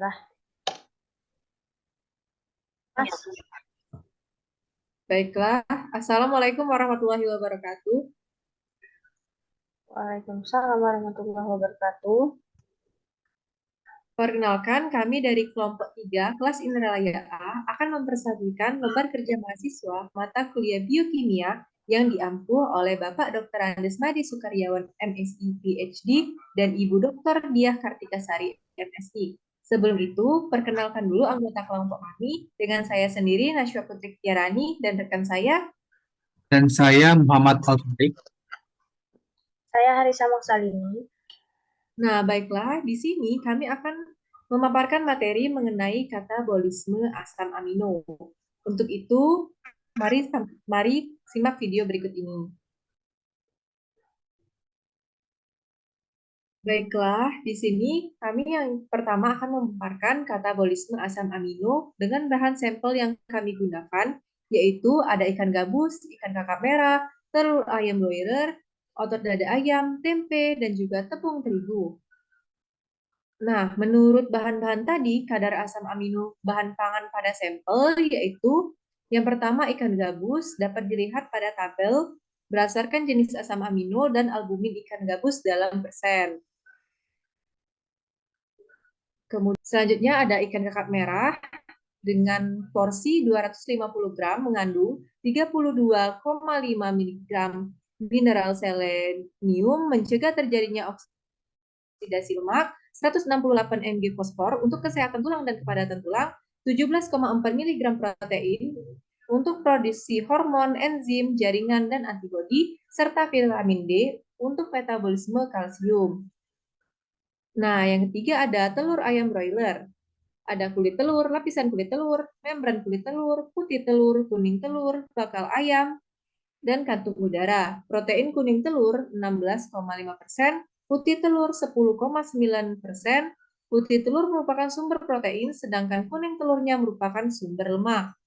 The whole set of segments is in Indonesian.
Bismillah. Mas, Baiklah, Assalamualaikum warahmatullahi wabarakatuh. Waalaikumsalam warahmatullahi wabarakatuh. Perkenalkan, kami dari kelompok 3 kelas Indralaya A akan mempersajikan lembar kerja mahasiswa mata kuliah biokimia yang diampu oleh Bapak Dr. Andes Madi Sukaryawan, MSI, PhD, dan Ibu Dr. Diah Kartikasari, MSI. Sebelum itu, perkenalkan dulu anggota kelompok kami dengan saya sendiri, Nashwa Putri Tiarani, dan rekan saya. Dan saya Muhammad Al-Farid. Saya Harisa Maksalini. Nah, baiklah, di sini kami akan memaparkan materi mengenai katabolisme asam amino. Untuk itu, mari simak video berikut ini. Baiklah, di sini kami yang pertama akan memaparkan katabolisme asam amino dengan bahan sampel yang kami gunakan, yaitu ada ikan gabus, ikan kakap merah, telur ayam broiler, otot dada ayam, tempe, dan juga tepung terigu. Nah, menurut bahan-bahan tadi, kadar asam amino bahan pangan pada sampel yaitu yang pertama ikan gabus dapat dilihat pada tabel berdasarkan jenis asam amino dan albumin ikan gabus dalam persen. Kemudian selanjutnya ada ikan kakap merah dengan porsi 250 gram mengandung 32,5 mg mineral selenium, mencegah terjadinya oksidasi lemak, 168 mg fosfor untuk kesehatan tulang dan kepadatan tulang, 17,4 mg protein untuk produksi hormon, enzim, jaringan, dan antibodi, serta vitamin D untuk metabolisme kalsium. Nah, yang ketiga ada telur ayam broiler. Ada kulit telur, lapisan kulit telur, membran kulit telur, putih telur, kuning telur, bakal ayam, dan kantung udara. Protein kuning telur 16,5%, putih telur 10,9%. Putih telur merupakan sumber protein, sedangkan kuning telurnya merupakan sumber lemak.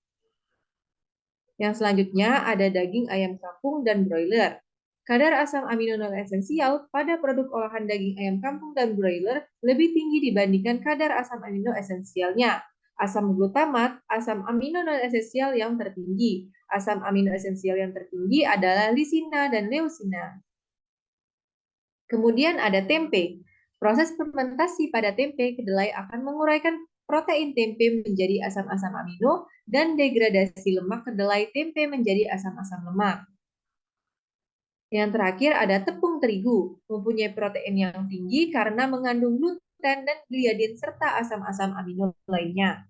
Yang selanjutnya ada daging ayam kampung dan broiler. Kadar asam amino non esensial pada produk olahan daging ayam kampung dan broiler lebih tinggi dibandingkan kadar asam amino esensialnya. Asam glutamat, asam amino non esensial yang tertinggi. Asam amino esensial yang tertinggi adalah lisina dan leucina. Kemudian ada tempe. Proses fermentasi pada tempe kedelai akan menguraikan protein tempe menjadi asam-asam amino dan degradasi lemak kedelai tempe menjadi asam-asam lemak. Yang terakhir ada tepung terigu, mempunyai protein yang tinggi karena mengandung gluten dan gliadin serta asam-asam amino lainnya.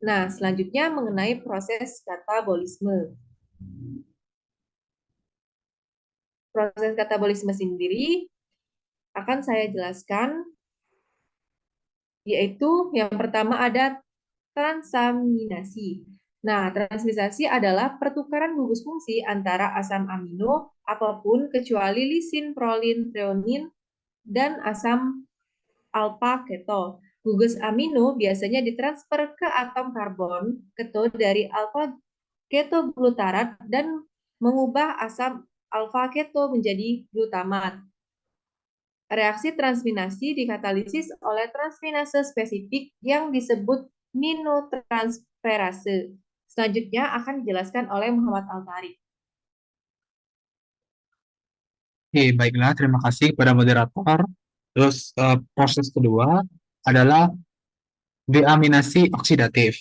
Nah, selanjutnya mengenai proses katabolisme. Proses katabolisme sendiri akan saya jelaskan, yaitu yang pertama ada transaminasi. Nah, transaminasi adalah pertukaran gugus fungsi antara asam amino apapun kecuali lisin, prolin, treonin, dan asam alfa keto. Gugus amino biasanya ditransfer ke atom karbon keto dari alfa keto glutarat dan mengubah asam alfa keto menjadi glutamat. Reaksi transminasi dikatalisis oleh transminase spesifik yang disebut ninotransferase. Selanjutnya akan dijelaskan oleh Muhammad Al-Tariq. Oke, baiklah, terima kasih kepada moderator. Terus proses kedua adalah deaminasi oksidatif.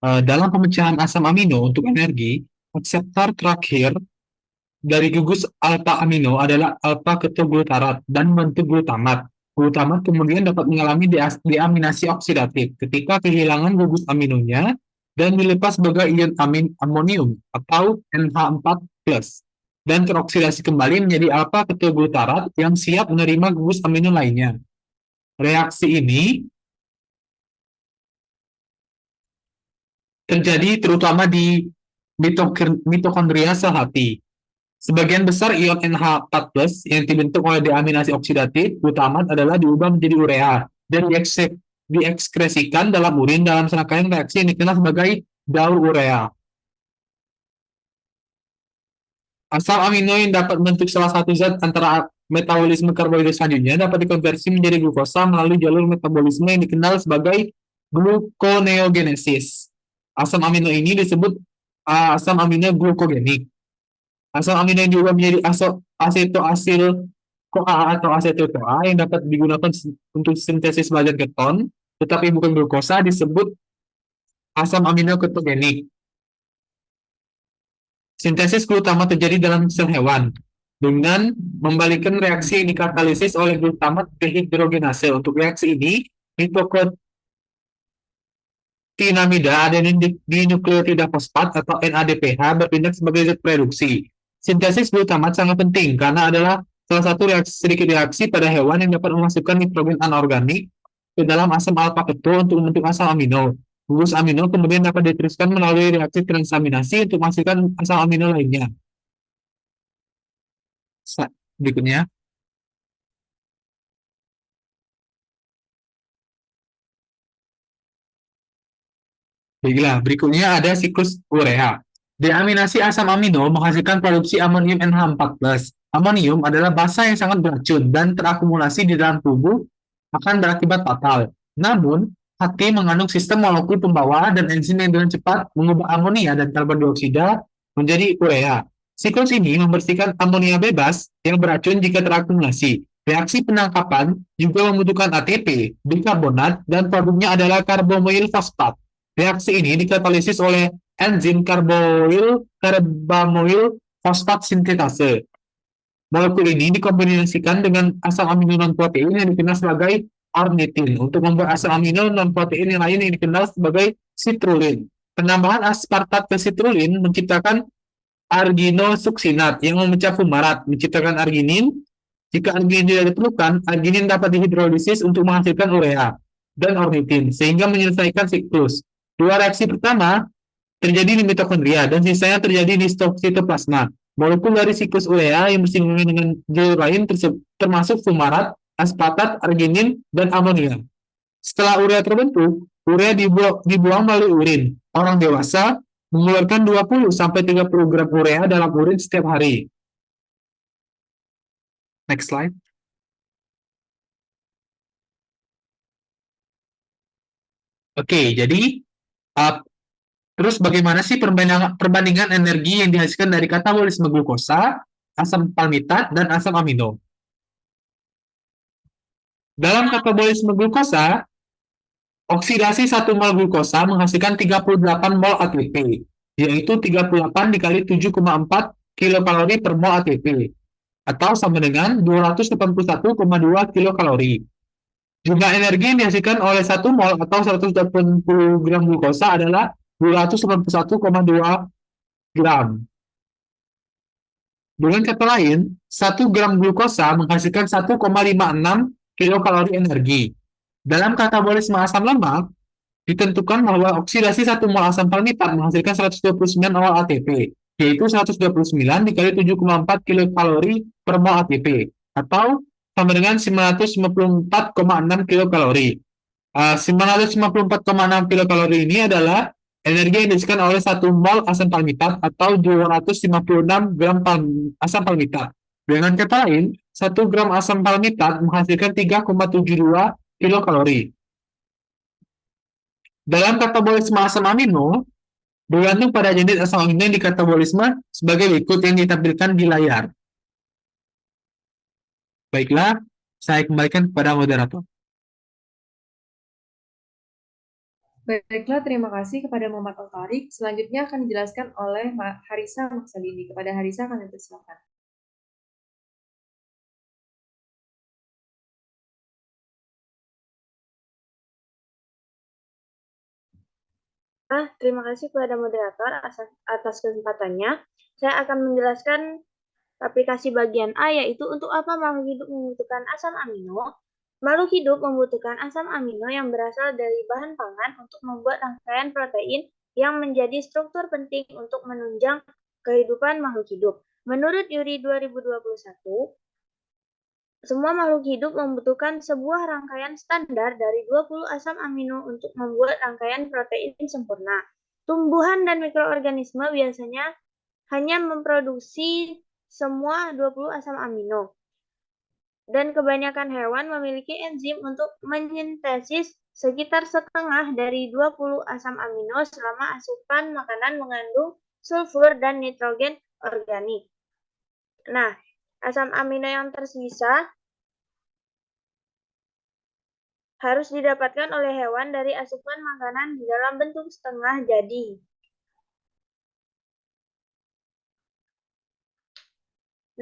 Dalam pemecahan asam amino untuk energi, reseptor terakhir dari gugus alfa amino adalah alfa ketoglutarat dan membentuk glutamat. Glutamat kemudian dapat mengalami deaminasi oksidatif ketika kehilangan gugus aminonya dan dilepas sebagai ion amin amonium atau NH4+ dan teroksidasi kembali menjadi alfa ketoglutarat yang siap menerima gugus amino lainnya. Reaksi ini terjadi terutama di mitokondria sel hati. Sebagian besar ion NH4+ yang dibentuk oleh deaminasi oksidatif glutamat adalah diubah menjadi urea dan diekskresikan dalam urin dalam serangkaian reaksi yang dikenal sebagai daur urea. Asam amino yang dapat membentuk salah satu zat antara metabolisme karbohidrat selanjutnya dapat dikonversi menjadi glukosa melalui jalur metabolisme yang dikenal sebagai gluconeogenesis. Asam amino ini disebut asam amino glukogenik. Asam amino yang diubah menjadi asetoasil CoA atau asetil-CoA yang dapat digunakan untuk sintesis badan keton, tetapi bukan glukosa, disebut asam amino ketogenik. Sintesis glutamat terjadi dalam sel hewan dengan membalikkan reaksi yang dikatalisis oleh glutamat dehidrogenase. Untuk reaksi ini, nitrotinamida adenin dinukleotida fosfat atau NADPH bertindak sebagai zat produksi. Sintesis glutamat sangat penting karena adalah salah satu sedikit reaksi pada hewan yang dapat memasukkan nitrogen anorganik ke dalam asam alfa ketul untuk membentuk asam amino. Gugus amino kemudian dapat diteruskan melalui reaksi transaminasi untuk menghasilkan asam amino lainnya. Berikutnya. Baiklah, berikutnya ada siklus urea. Deaminasi asam amino menghasilkan produksi amonium NH4+. Amonium adalah basa yang sangat beracun dan terakumulasi di dalam tubuh akan berakibat fatal. Namun, hati mengandung sistem molekul pembawa dan enzim yang dengan cepat mengubah amonia dan karbon dioksida menjadi urea. Siklus ini membersihkan amonia bebas yang beracun jika terakumulasi. Reaksi penangkapan juga membutuhkan ATP, bikarbonat, dan produknya adalah karbomoil fosfat. Reaksi ini dikatalisis oleh enzim karbamoil fosfat sintetase. Molekul ini dikombinasikan dengan asam amino non-protein yang dikenal sebagai ornitin untuk membuat asam amino non-protein yang lain yang dikenal sebagai citrulline. Penambahan aspartat ke citrulline menciptakan arginosuksinat yang memecah fumarat, menciptakan arginin. Jika arginin tidak diperlukan, arginin dapat dihidrolisis untuk menghasilkan urea dan ornitin, sehingga menyelesaikan siklus. Dua reaksi pertama terjadi di mitokondria dan sisanya terjadi di sitoplasma. Molekul dari siklus urea yang bersinggungan dengan jalur lain termasuk fumarat, aspartat, arginin, dan amonia. Setelah urea terbentuk, urea dibuang melalui urin. Orang dewasa mengeluarkan 20-30 gram urea dalam urin setiap hari. Next slide. Oke, jadi terus bagaimana sih perbandingan energi yang dihasilkan dari katabolisme glukosa, asam palmitat, dan asam amino? Dalam katabolisme glukosa, oksidasi 1 mol glukosa menghasilkan 38 mol ATP, yaitu 38 dikali 7,4 kilokalori per mol ATP, atau sama dengan 281,2 kilokalori. Jumlah energi yang dihasilkan oleh 1 mol atau 180 gram glukosa adalah 291,2 gram. Dengan kata lain, 1 gram glukosa menghasilkan 1,56 kilokalori energi. Dalam katabolisme asam lemak, ditentukan bahwa oksidasi 1 mol asam palmitat menghasilkan 129 mol ATP, yaitu 129 dikali 7,4 kilokalori per mol ATP, atau sama dengan 954,6 kilokalori. 954,6 kilokalori ini adalah energi yang dihasilkan oleh 1 mol asam palmitat atau 256 gram asam palmitat. Dengan kata lain, 1 gram asam palmitat menghasilkan 3,72 kilokalori. Dalam katabolisme asam amino, bergantung pada jenis asam amino yang dikatabolisme sebagai berikut yang ditampilkan di layar. Baiklah, saya kembalikan kepada moderator. Baiklah, terima kasih kepada Muhammad Al-Tariq. Selanjutnya akan dijelaskan oleh Harisa Maksalini. Kepada Harisa kami persilakan. Terima kasih kepada moderator atas kesempatannya. Saya akan menjelaskan aplikasi bagian A, yaitu untuk apa makhluk hidup membutuhkan asam amino. Makhluk hidup membutuhkan asam amino yang berasal dari bahan pangan untuk membuat rangkaian protein yang menjadi struktur penting untuk menunjang kehidupan makhluk hidup. Menurut Yuri 2021, semua makhluk hidup membutuhkan sebuah rangkaian standar dari 20 asam amino untuk membuat rangkaian protein sempurna. Tumbuhan dan mikroorganisme biasanya hanya memproduksi semua 20 asam amino. Dan kebanyakan hewan memiliki enzim untuk menyintesis sekitar setengah dari 20 asam amino selama asupan makanan mengandung sulfur dan nitrogen organik. Nah, asam amino yang tersisa harus didapatkan oleh hewan dari asupan makanan di dalam bentuk setengah jadi.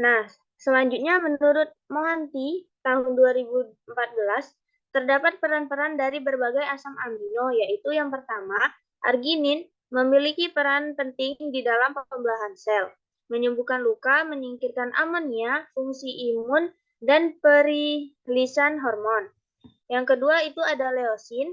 Nah, selanjutnya menurut Mohanty tahun 2014, terdapat peran-peran dari berbagai asam amino, yaitu yang pertama, arginin memiliki peran penting di dalam pembelahan sel, menyembuhkan luka, menyingkirkan amonia, fungsi imun, dan perilisan hormon. Yang kedua itu ada leusin,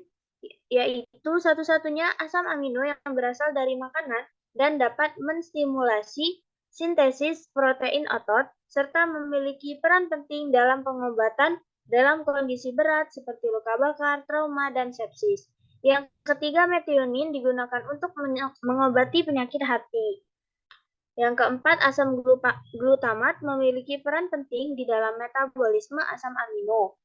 yaitu satu-satunya asam amino yang berasal dari makanan dan dapat menstimulasi sintesis protein otot, serta memiliki peran penting dalam pengobatan dalam kondisi berat seperti luka bakar, trauma, dan sepsis. Yang ketiga, metionin digunakan untuk mengobati penyakit hati. Yang keempat, asam glutamat memiliki peran penting di dalam metabolisme asam amino.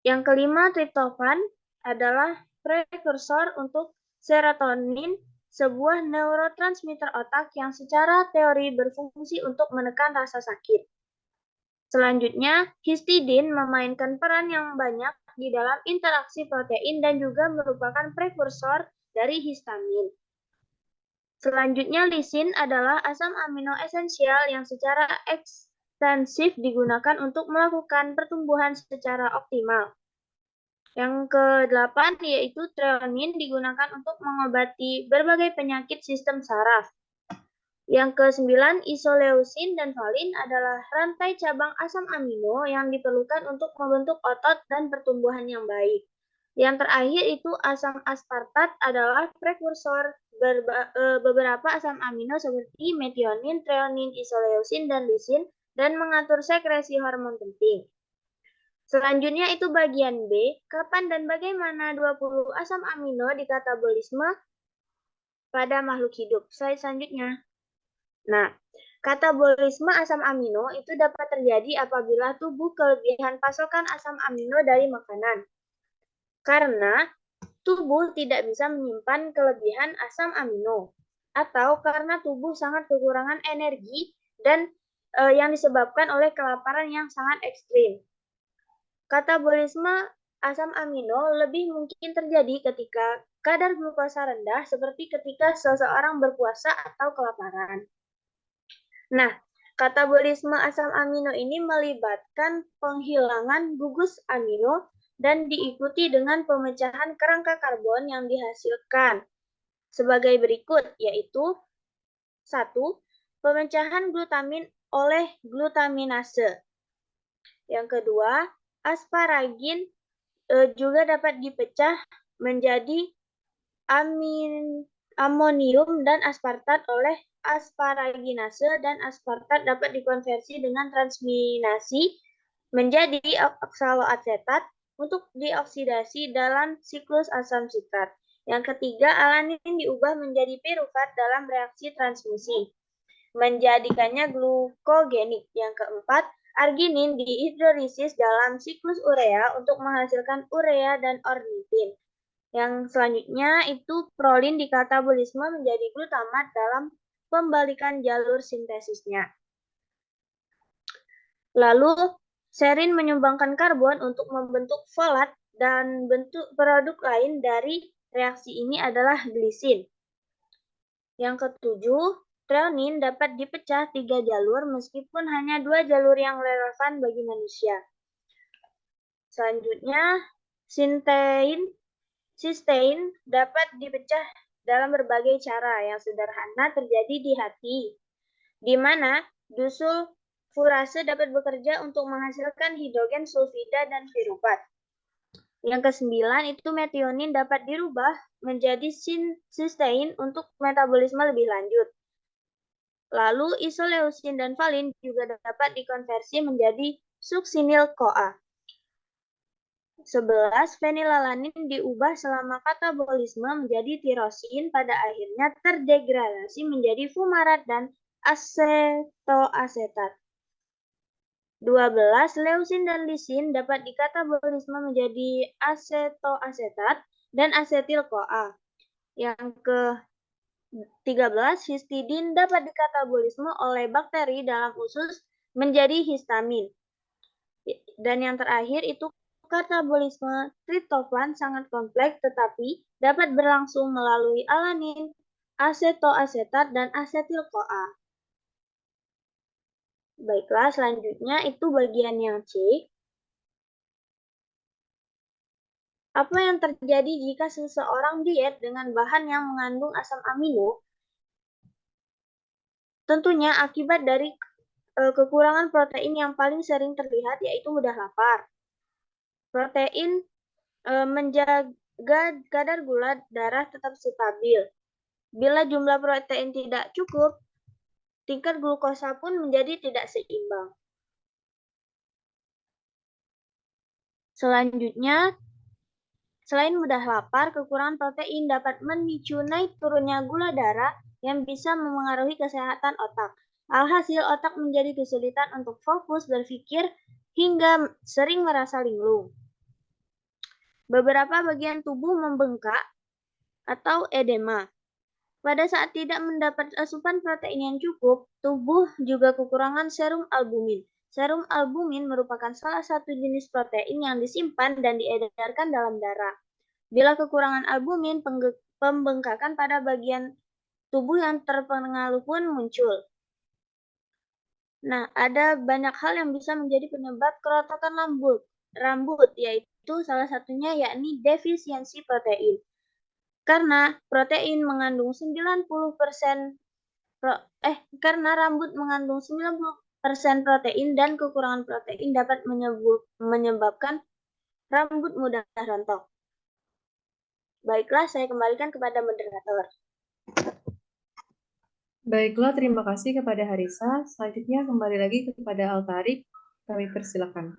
Yang kelima, triptofan adalah prekursor untuk serotonin, sebuah neurotransmitter otak yang secara teori berfungsi untuk menekan rasa sakit. Selanjutnya, histidin memainkan peran yang banyak di dalam interaksi protein dan juga merupakan prekursor dari histamin. Selanjutnya, lisin adalah asam amino esensial yang secara ekstensif digunakan untuk melakukan pertumbuhan secara optimal. Yang ke-8 yaitu treonin digunakan untuk mengobati berbagai penyakit sistem saraf. Yang ke-9, isoleusin dan valin adalah rantai cabang asam amino yang diperlukan untuk membentuk otot dan pertumbuhan yang baik. Yang terakhir itu asam aspartat adalah prekursor beberapa asam amino seperti metionin, treonin, isoleusin, dan lisin dan mengatur sekresi hormon penting. Selanjutnya itu bagian B, kapan dan bagaimana 20 asam amino dikatabolisme pada makhluk hidup. Slide selanjutnya. Nah, katabolisme asam amino itu dapat terjadi apabila tubuh kelebihan pasokan asam amino dari makanan. Karena tubuh tidak bisa menyimpan kelebihan asam amino. Atau karena tubuh sangat kekurangan energi dan yang disebabkan oleh kelaparan yang sangat ekstrim. Katabolisme asam amino lebih mungkin terjadi ketika kadar glukosa rendah seperti ketika seseorang berpuasa atau kelaparan. Nah, katabolisme asam amino ini melibatkan penghilangan gugus amino dan diikuti dengan pemecahan kerangka karbon yang dihasilkan sebagai berikut, yaitu 1. Pemecahan glutamin oleh glutaminase. Yang kedua, asparagin juga dapat dipecah menjadi amonium dan aspartat oleh asparaginase, dan aspartat dapat dikonversi dengan transminasi menjadi oksaloasetat untuk dioksidasi dalam siklus asam sitrat. Yang ketiga, alanin diubah menjadi piruvat dalam reaksi transmisi, menjadikannya glukogenik. Yang keempat, arginin dihidrolisis dalam siklus urea untuk menghasilkan urea dan ornitin. Yang selanjutnya itu prolin dikatabolisme menjadi glutamat dalam pembalikan jalur sintesisnya. Lalu, serin menyumbangkan karbon untuk membentuk folat dan bentuk produk lain dari reaksi ini adalah glisin. Yang ketujuh, treonin dapat dipecah 3 jalur meskipun hanya 2 jalur yang relevan bagi manusia. Selanjutnya, sistein dapat dipecah dalam berbagai cara yang sederhana terjadi di hati, di mana disulfurase dapat bekerja untuk menghasilkan hidrogen sulfida dan piruvat. Yang ke-9 itu metionin dapat dirubah menjadi sistein untuk metabolisme lebih lanjut. Lalu isoleusin dan valin juga dapat dikonversi menjadi suksinil-CoA. 11. Fenilalanin diubah selama katabolisme menjadi tirosin, pada akhirnya terdegradasi menjadi fumarat dan asetoasetat. 12. Leusin dan lisin dapat dikatabolisme menjadi asetoasetat dan asetil-CoA. Yang ke-13, histidin dapat dikatabolisme oleh bakteri dalam usus menjadi histamin. Dan yang terakhir itu katabolisme triptofan sangat kompleks tetapi dapat berlangsung melalui alanin, asetoasetat, dan asetil-CoA. Baiklah, selanjutnya itu bagian yang C. Apa yang terjadi jika seseorang diet dengan bahan yang mengandung asam amino? Tentunya akibat dari kekurangan protein yang paling sering terlihat yaitu mudah lapar. Protein menjaga kadar gula darah tetap stabil. Bila jumlah protein tidak cukup, tingkat glukosa pun menjadi tidak seimbang. Selanjutnya, selain mudah lapar, kekurangan protein dapat memicu naik turunnya gula darah yang bisa memengaruhi kesehatan otak. Alhasil, otak menjadi kesulitan untuk fokus berpikir hingga sering merasa linglung. Beberapa bagian tubuh membengkak atau edema. Pada saat tidak mendapat asupan protein yang cukup, tubuh juga kekurangan serum albumin. Serum albumin merupakan salah satu jenis protein yang disimpan dan diedarkan dalam darah. Bila kekurangan albumin, pembengkakan pada bagian tubuh yang terpengaruh pun muncul. Nah, ada banyak hal yang bisa menjadi penyebab kerotokan rambut, yaitu salah satunya yakni defisiensi protein. Karena protein mengandung 90% karena rambut mengandung 90% protein dan kekurangan protein dapat menyebabkan rambut mudah rontok. Baiklah, saya kembalikan kepada moderator. Baiklah, terima kasih kepada Harisa. Selanjutnya kembali lagi kepada Altarik. Kami persilakan.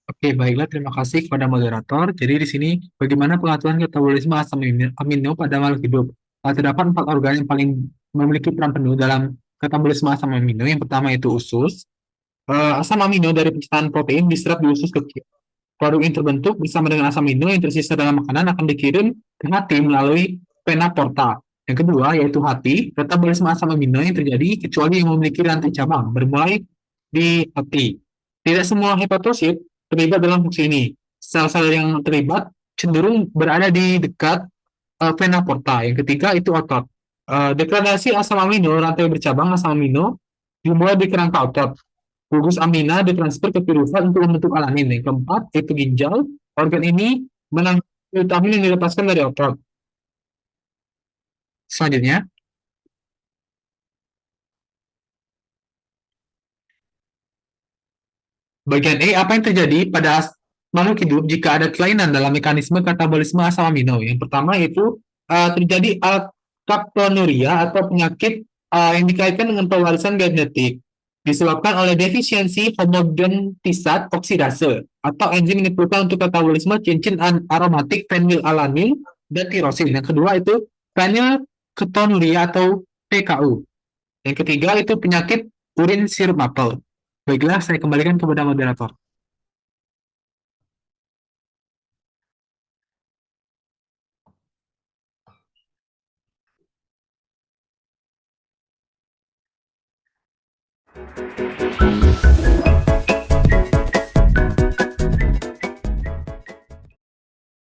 Oke, baiklah. Terima kasih kepada moderator. Jadi di sini bagaimana pengaturan metabolisme asam amino pada makhluk hidup? Terdapat 4 organ yang paling memiliki peran penuh dalam metabolisme asam amino. Yang pertama itu usus. Asam amino dari penciptaan protein diserap di usus kecil. Produk yang terbentuk bersama dengan asam amino yang tersisa dalam makanan akan dikirim ke hati melalui vena porta. Yang kedua yaitu hati. Metabolisme asam amino yang terjadi kecuali yang memiliki rantai cabang bermulai di hati. Tidak semua hepatosit terlibat dalam fungsi ini. Sel-sel yang terlibat cenderung berada di dekat vena porta. Yang ketiga itu otot. Degradasi asam amino, rantai bercabang asam amino dimulai di kerangka otot. Gugus amina ditransfer ke piruvat untuk membentuk alanin. Yang keempat itu ginjal. Organ ini menangkap vitamin yang dilepaskan dari otot. Selanjutnya, bagian E, apa yang terjadi pada makhluk hidup jika ada kelainan dalam mekanisme katabolisme asam amino? Yang pertama itu terjadi alkaptonuria atau penyakit yang dikaitkan dengan pewarisan genetik disebabkan oleh defisiensi homogentisat oksidase atau enzim yang diperlukan untuk katabolisme cincin aromatik fenilalanin dan tirosin. Yang kedua itu fenilketonuria atau PKU. Yang ketiga itu penyakit urin sirup apel. Baiklah, saya kembalikan kepada moderator.